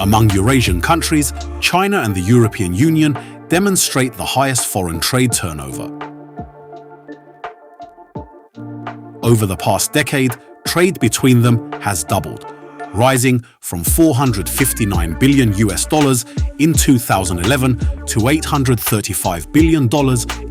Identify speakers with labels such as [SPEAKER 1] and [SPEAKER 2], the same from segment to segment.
[SPEAKER 1] Among Eurasian countries, China and the European Union demonstrate the highest foreign trade turnover. Over the past decade, trade between them has doubled, rising from $459 billion in 2011 to $835 billion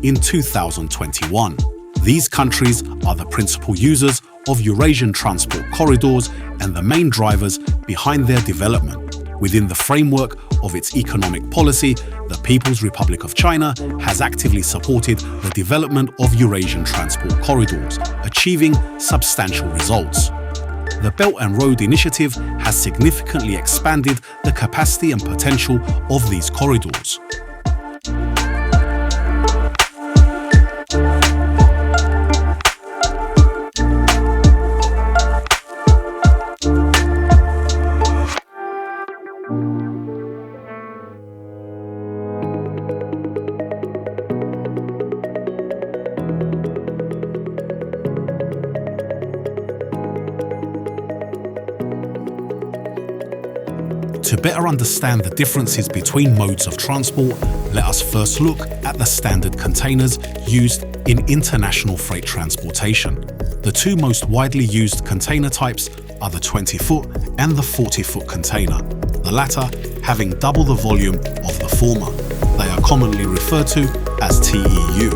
[SPEAKER 1] in 2021. These countries are the principal users of Eurasian transport corridors and the main drivers behind their development. Within the framework of its economic policy, the People's Republic of China has actively supported the development of Eurasian transport corridors, achieving substantial results. The Belt and Road Initiative has significantly expanded the capacity and potential of these corridors. To better understand the differences between modes of transport, let us first look at the standard containers used in international freight transportation. The two most widely used container types are the 20-foot and the 40-foot container, the latter having double the volume of the former. They are commonly referred to as TEU,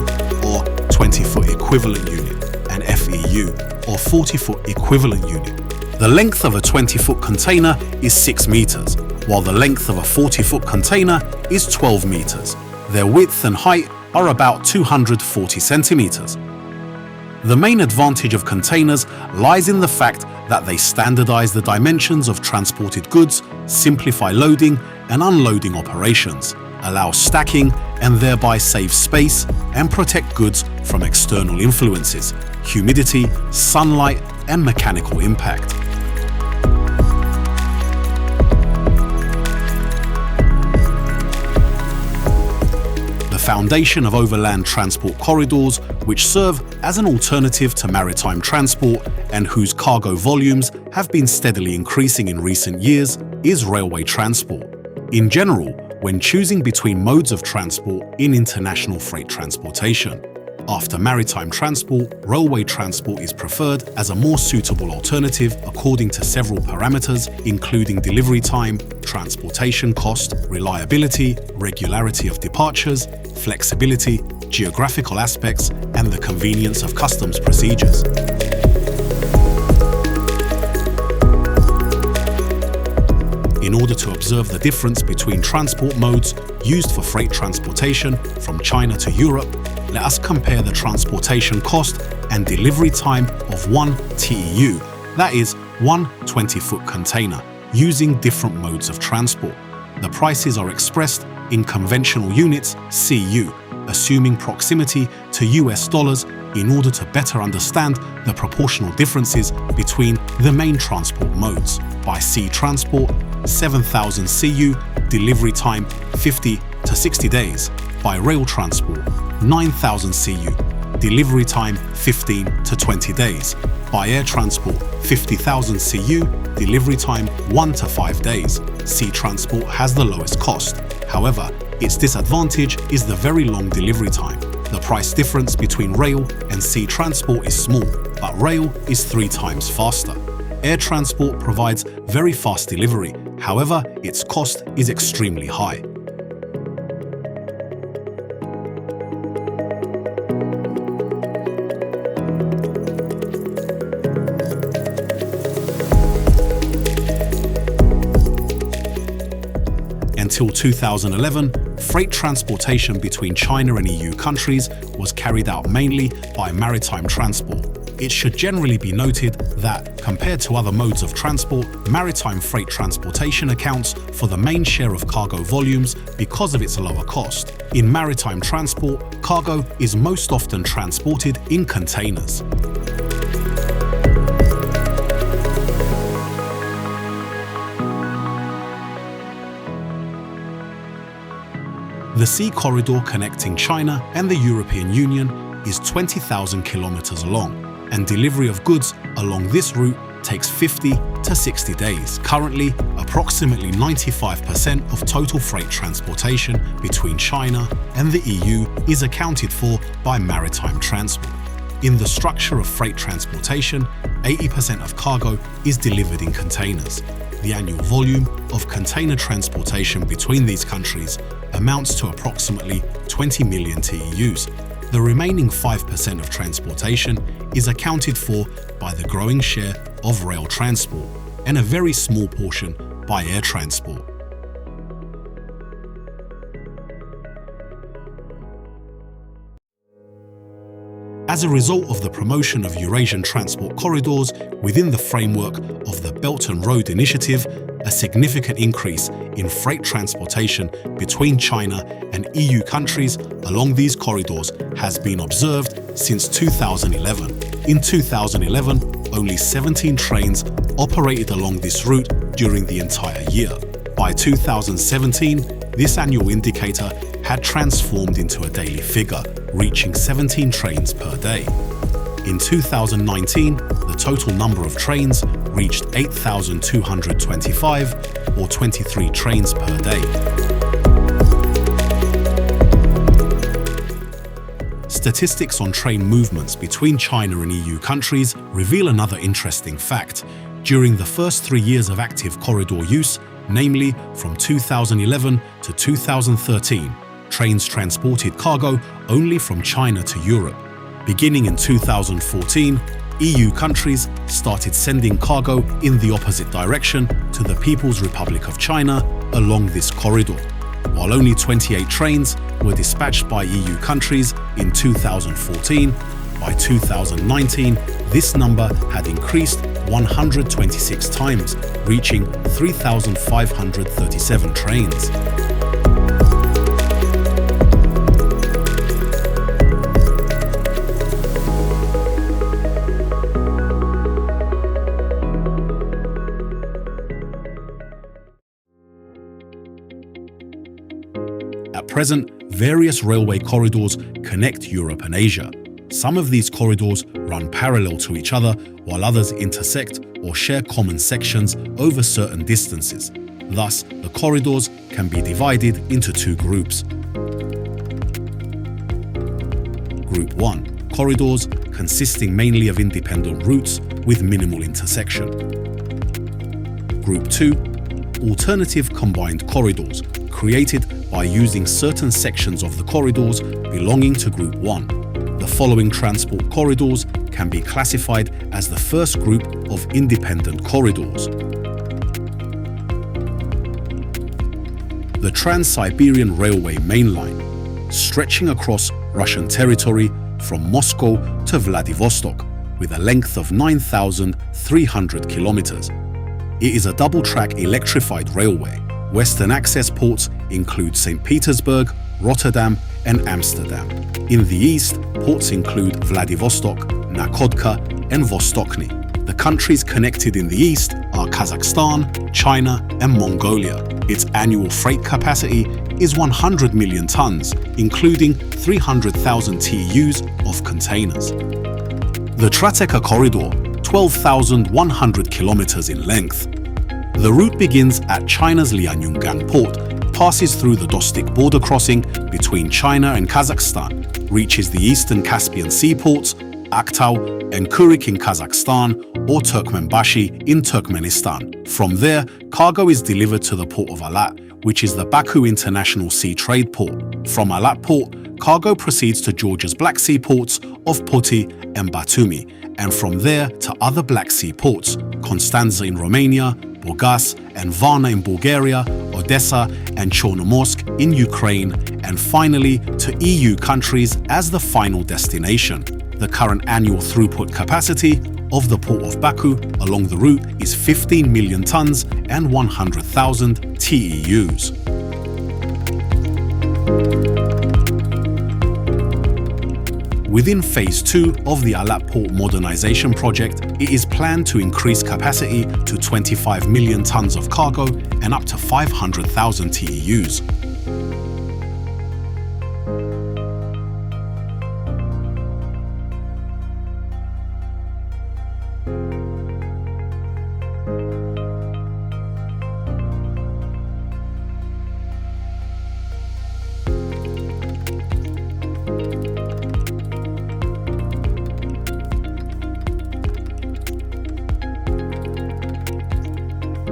[SPEAKER 1] or 20-foot equivalent unit, and FEU, or 40-foot equivalent unit. The length of a 20-foot container is 6 meters, while the length of a 40-foot container is 12 meters. Their width and height are about 240 centimeters. The main advantage of containers lies in the fact that they standardize the dimensions of transported goods, simplify loading and unloading operations, allow stacking and thereby save space and protect goods from external influences, humidity, sunlight and mechanical impact. The foundation of overland transport corridors, which serve as an alternative to maritime transport and whose cargo volumes have been steadily increasing in recent years, is railway transport. In general, when choosing between modes of transport in international freight transportation, after maritime transport, railway transport is preferred as a more suitable alternative according to several parameters, including delivery time, transportation cost, reliability, regularity of departures, flexibility, geographical aspects, and the convenience of customs procedures. In order to observe the difference between transport modes used for freight transportation from China to Europe, let us compare the transportation cost and delivery time of one TEU, that is, one 20-foot container, using different modes of transport. The prices are expressed in conventional units, CU, assuming proximity to US dollars in order to better understand the proportional differences between the main transport modes. By sea transport, 7,000 CU, delivery time 50 to 60 days. By rail transport, 9,000 CU, delivery time 15 to 20 days. By air transport, 50,000 CU, delivery time 1 to 5 days. Sea transport has the lowest cost. However, its disadvantage is the very long delivery time. The price difference between rail and sea transport is small, but rail is 3 times faster. Air transport provides very fast delivery, however, its cost is extremely high. Until 2011, freight transportation between China and EU countries was carried out mainly by maritime transport. It should generally be noted that, compared to other modes of transport, maritime freight transportation accounts for the main share of cargo volumes because of its lower cost. In maritime transport, cargo is most often transported in containers. The sea corridor connecting China and the European Union is 20,000 kilometers long, and delivery of goods along this route takes 50 to 60 days. Currently, approximately 95% of total freight transportation between China and the EU is accounted for by maritime transport. In the structure of freight transportation, 80% of cargo is delivered in containers. The annual volume of container transportation between these countries amounts to approximately 20 million TEUs. The remaining 5% of transportation is accounted for by the growing share of rail transport and a very small portion by air transport. As a result of the promotion of Eurasian transport corridors within the framework of the Belt and Road Initiative, a significant increase in freight transportation between China and EU countries along these corridors has been observed since 2011. In 2011, only 17 trains operated along this route during the entire year. By 2017, this annual indicator had transformed into a daily figure, reaching 17 trains per day. In 2019, the total number of trains reached 8,225, or 23 trains per day. Statistics on train movements between China and EU countries reveal another interesting fact. During the first 3 years of active corridor use, namely from 2011 to 2013, trains transported cargo only from China to Europe. Beginning in 2014, EU countries started sending cargo in the opposite direction to the People's Republic of China along this corridor. While only 28 trains were dispatched by EU countries in 2014, by 2019, this number had increased 126 times, reaching 3,537 trains. At present, various railway corridors connect Europe and Asia. Some of these corridors run parallel to each other, while others intersect or share common sections over certain distances. Thus, the corridors can be divided into two groups. Group 1. Corridors consisting mainly of independent routes with minimal intersection. Group 2. Alternative combined corridors, created by using certain sections of the corridors belonging to Group 1. The following transport corridors can be classified as the first group of independent corridors. The Trans-Siberian Railway main line, stretching across Russian territory from Moscow to Vladivostok with a length of 9,300 kilometers. It is a double-track electrified railway. Western access ports include St. Petersburg, Rotterdam, and Amsterdam. In the east, ports include Vladivostok, Nakodka, and Vostochny. The countries connected in the east are Kazakhstan, China, and Mongolia. Its annual freight capacity is 100 million tons, including 300,000 TEUs of containers. The Trateka Corridor, 12,100 kilometers in length. The route begins at China's Lianyungan port, passes through the Dostik border crossing between China and Kazakhstan, reaches the eastern Caspian Sea ports, Aktau and Kuryk in Kazakhstan, or Turkmenbashi in Turkmenistan. From there, cargo is delivered to the port of Alat, which is the Baku International Sea Trade Port. From Alat port, cargo proceeds to Georgia's Black Sea ports of Poti and Batumi, and from there to other Black Sea ports, Constanza in Romania, Burgas and Varna in Bulgaria, Odessa and Chornomorsk in Ukraine, and finally to EU countries as the final destination. The current annual throughput capacity of the port of Baku along the route is 15 million tons and 100,000 TEUs. Within Phase 2 of the Alat Port Modernization project, it is planned to increase capacity to 25 million tons of cargo and up to 500,000 TEUs.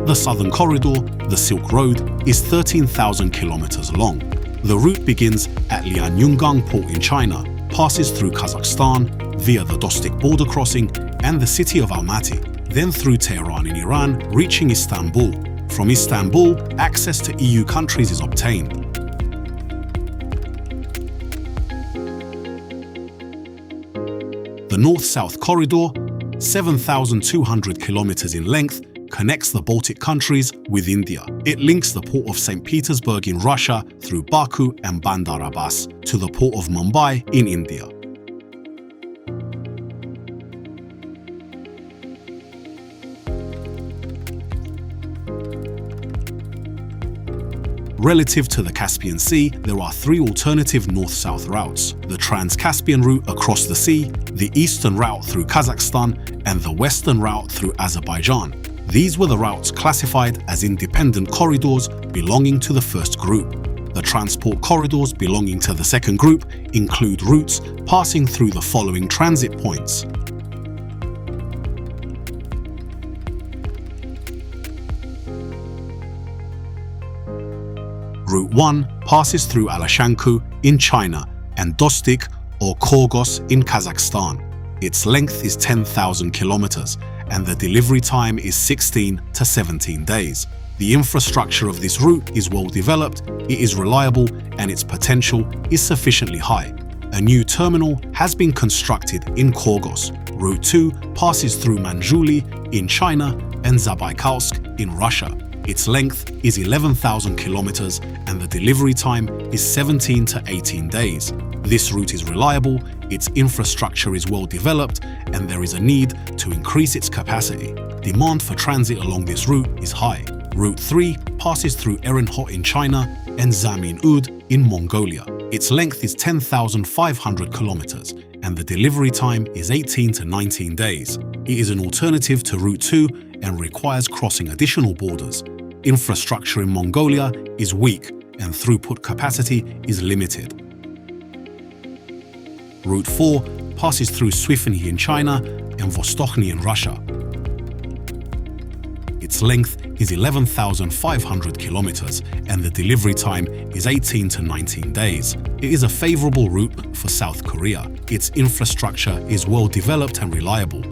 [SPEAKER 1] The Southern Corridor, the Silk Road, is 13,000 kilometers long. The route begins at Lianyungang port in China, passes through Kazakhstan via the Dostik border crossing and the city of Almaty, then through Tehran in Iran, reaching Istanbul. From Istanbul, access to EU countries is obtained. The North-South Corridor, 7,200 kilometers in length, connects the Baltic countries with India. It links the port of St. Petersburg in Russia through Baku and Bandar Abbas to the port of Mumbai in India. Relative to the Caspian Sea, there are three alternative north-south routes: the Trans-Caspian route across the sea, the eastern route through Kazakhstan, and the western route through Azerbaijan. These were the routes classified as independent corridors belonging to the first group. The transport corridors belonging to the second group include routes passing through the following transit points. Route 1 passes through Alashanku in China and Dostik or Korgos in Kazakhstan. Its length is 10,000 kilometers and the delivery time is 16 to 17 days. The infrastructure of this route is well developed, it is reliable, and its potential is sufficiently high. A new terminal has been constructed in Korgos. Route 2 passes through Manzhouli in China and Zabaikalsk in Russia. Its length is 11,000 kilometers and the delivery time is 17 to 18 days. This route is reliable, its infrastructure is well developed, and there is a need to increase its capacity. Demand for transit along this route is high. Route 3 passes through Erenhot in China and Zamin Ud in Mongolia. Its length is 10,500 kilometers and the delivery time is 18 to 19 days. It is an alternative to Route 2 and requires crossing additional borders. Infrastructure in Mongolia is weak and throughput capacity is limited. Route 4 passes through Suifny in China and Vostochny in Russia. Its length is 11,500 kilometers and the delivery time is 18 to 19 days. It is a favorable route for South Korea. Its infrastructure is well developed and reliable.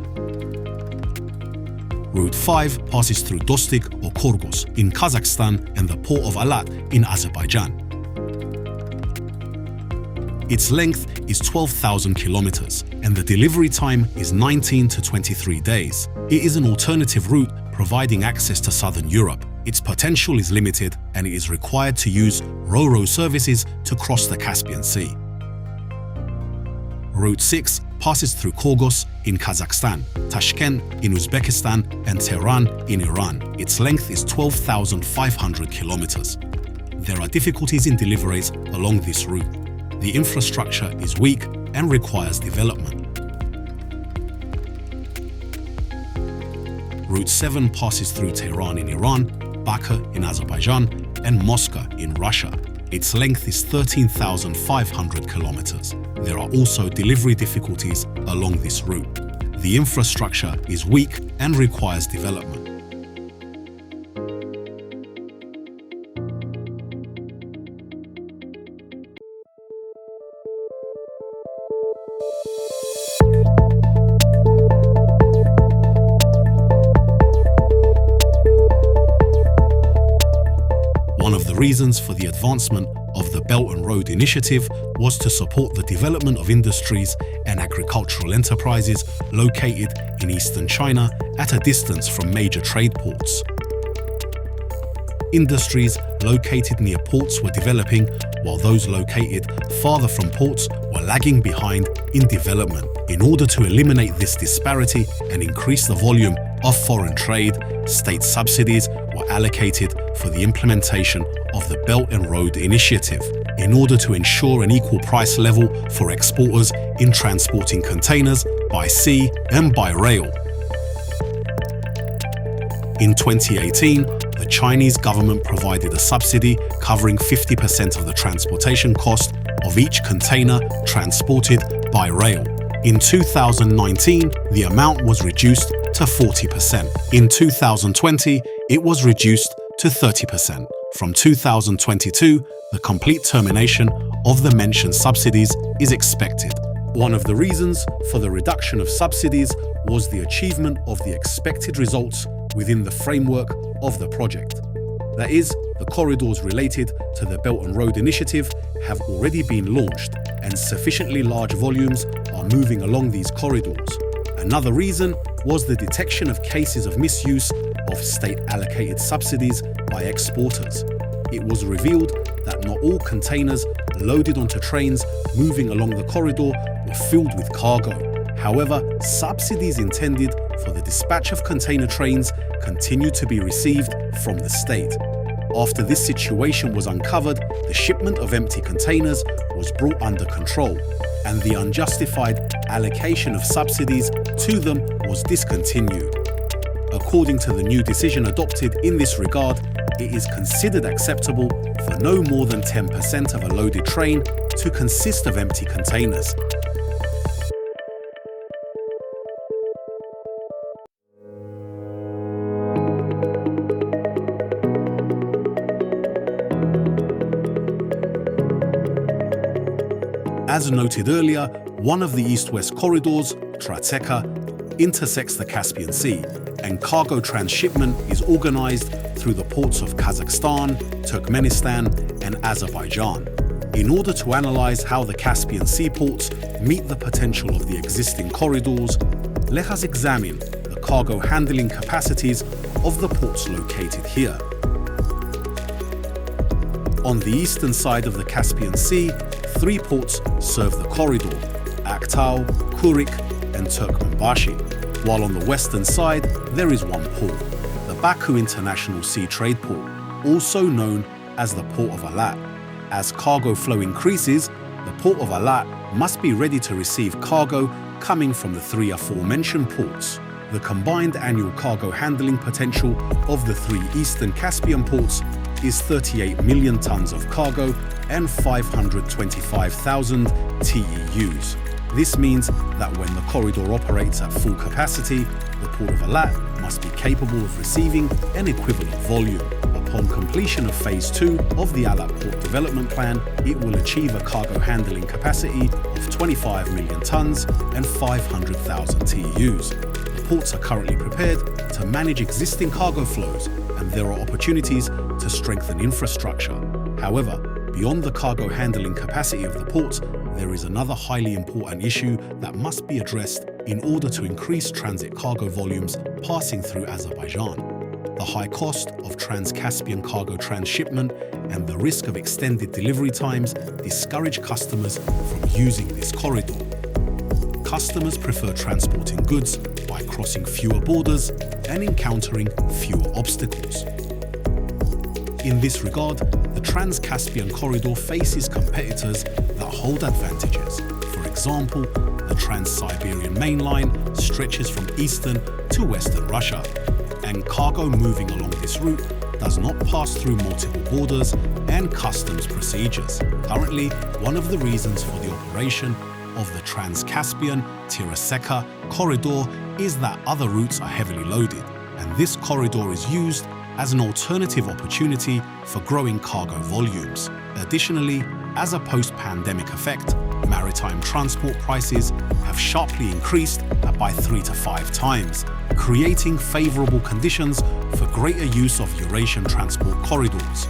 [SPEAKER 1] Route 5 passes through Dostik or Korgos in Kazakhstan and the port of Alat in Azerbaijan. Its length is 12,000 kilometers and the delivery time is 19 to 23 days. It is an alternative route providing access to southern Europe. Its potential is limited and it is required to use Ro-Ro services to cross the Caspian Sea. Route 6 passes through Korgos in Kazakhstan, Tashkent in Uzbekistan, and Tehran in Iran. Its length is 12,500 kilometers. There are difficulties in deliveries along this route. The infrastructure is weak and requires development. Route 7 passes through Tehran in Iran, Baku in Azerbaijan, and Moscow in Russia. Its length is 13,500 kilometers. There are also delivery difficulties along this route. The infrastructure is weak and requires development. reasons for the advancement of the Belt and Road Initiative was to support the development of industries and agricultural enterprises located in eastern China at a distance from major trade ports. Industries located near ports were developing, while those located farther from ports were lagging behind in development. In order to eliminate this disparity and increase the volume of foreign trade, state subsidies were allocated for the implementation of the Belt and Road Initiative in order to ensure an equal price level for exporters in transporting containers by sea and by rail. In 2018, the Chinese government provided a subsidy covering 50% of the transportation cost of each container transported by rail. In 2019, the amount was reduced to 40%. In 2020, it was reduced to 30%. From 2022, the complete termination of the mentioned subsidies is expected. One of the reasons for the reduction of subsidies was the achievement of the expected results within the framework of the project. That is, the corridors related to the Belt and Road Initiative have already been launched, and sufficiently large volumes are moving along these corridors. Another reason was the detection of cases of misuse of state-allocated subsidies by exporters. It was revealed that not all containers loaded onto trains moving along the corridor were filled with cargo. However, subsidies intended for the dispatch of container trains continued to be received from the state. After this situation was uncovered, the shipment of empty containers was brought under control, and the unjustified allocation of subsidies to them was discontinued. According to the new decision adopted in this regard, it is considered acceptable for no more than 10% of a loaded train to consist of empty containers. As noted earlier, one of the east-west corridors, Traseka, intersects the Caspian Sea, and cargo transshipment is organized through the ports of Kazakhstan, Turkmenistan, and Azerbaijan. In order to analyze how the Caspian Sea ports meet the potential of the existing corridors, let us examine the cargo handling capacities of the ports located here. On the eastern side of the Caspian Sea, 3 ports serve the corridor: Aktau, Kurik, and Turkmenbashi, while on the western side there is one port, the Baku International Sea Trade Port, also known as the Port of Alat. As cargo flow increases, the Port of Alat must be ready to receive cargo coming from the 3 aforementioned ports. The combined annual cargo handling potential of the 3 eastern Caspian ports is 38 million tons of cargo and 525,000 TEUs. This means that when the corridor operates at full capacity, the Port of Alat must be capable of receiving an equivalent volume. Upon completion of Phase 2 of the Alat Port Development Plan, it will achieve a cargo handling capacity of 25 million tons and 500,000 TEUs. The ports are currently prepared to manage existing cargo flows, and there are opportunities to strengthen infrastructure. However, beyond the cargo handling capacity of the ports, there is another highly important issue that must be addressed in order to increase transit cargo volumes passing through Azerbaijan. The high cost of trans-Caspian cargo transshipment and the risk of extended delivery times discourage customers from using this corridor. Customers prefer transporting goods by crossing fewer borders and encountering fewer obstacles. In this regard, the Trans-Caspian corridor faces competitors that hold advantages. For example, the Trans-Siberian main line stretches from eastern to western Russia, and cargo moving along this route does not pass through multiple borders and customs procedures. Currently, one of the reasons for the operation of the Trans-Caspian Traseka corridor is that other routes are heavily loaded, and this corridor is used as an alternative opportunity for growing cargo volumes. Additionally, as a post-pandemic effect, maritime transport prices have sharply increased by 3 to 5 times, creating favorable conditions for greater use of Eurasian transport corridors.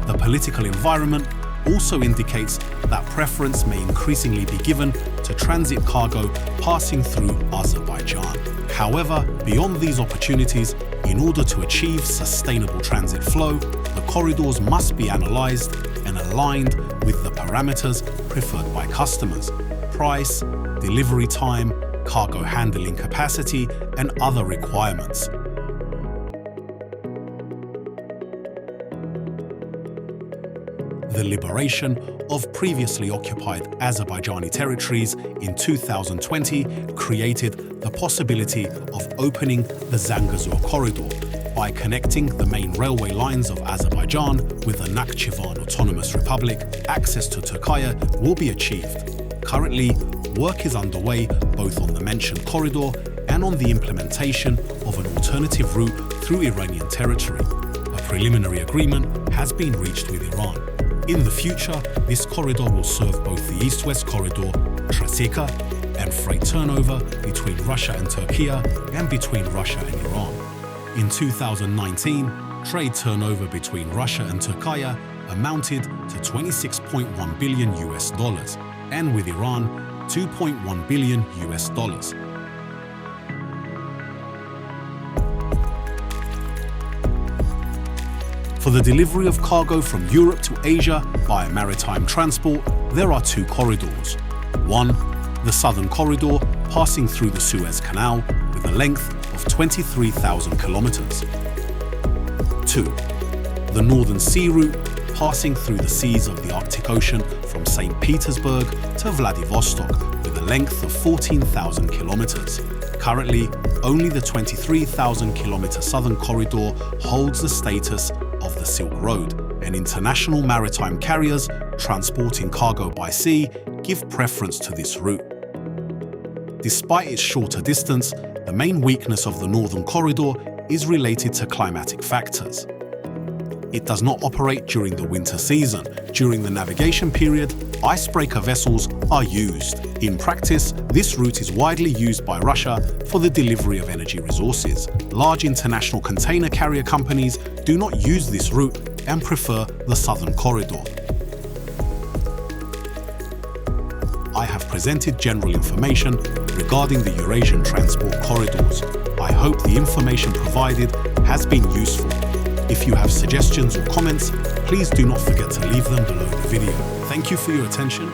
[SPEAKER 1] The political environment also indicates that preference may increasingly be given to transit cargo passing through Azerbaijan. However, beyond these opportunities, in order to achieve sustainable transit flow, the corridors must be analyzed and aligned with the parameters preferred by customers: price, delivery time, cargo handling capacity, and other requirements. The liberation of previously occupied Azerbaijani territories in 2020 created the possibility of opening the Zangezur corridor by connecting the main railway lines of Azerbaijan with the Nakhchivan Autonomous Republic. Access to Turkey will be achieved. Currently, work is underway both on the mentioned corridor and on the implementation of an alternative route through Iranian territory. A preliminary agreement has been reached with Iran. In the future, this corridor will serve both the East-West corridor, Trasika, and freight turnover between Russia and Turkey and between Russia and Iran. In 2019, trade turnover between Russia and Turkey amounted to $26.1 billion and with Iran, $2.1 billion. For the delivery of cargo from Europe to Asia via maritime transport, there are two corridors. One, the southern corridor passing through the Suez Canal with a length of 23,000 kilometers. Two, the northern sea route passing through the seas of the Arctic Ocean from St. Petersburg to Vladivostok with a length of 14,000 kilometers. Currently, only the 23,000-kilometer southern corridor holds the status of the Silk Road, and international maritime carriers transporting cargo by sea give preference to this route. Despite its shorter distance, the main weakness of the northern corridor is related to climatic factors. It does not operate during the winter season. During the navigation period, icebreaker vessels are used. In practice, this route is widely used by Russia for the delivery of energy resources. Large international container carrier companies do not use this route and prefer the southern corridor. I have presented general information regarding the Eurasian transport corridors. I hope the information provided has been useful. If you have suggestions or comments, please do not forget to leave them below the video. Thank you for your attention.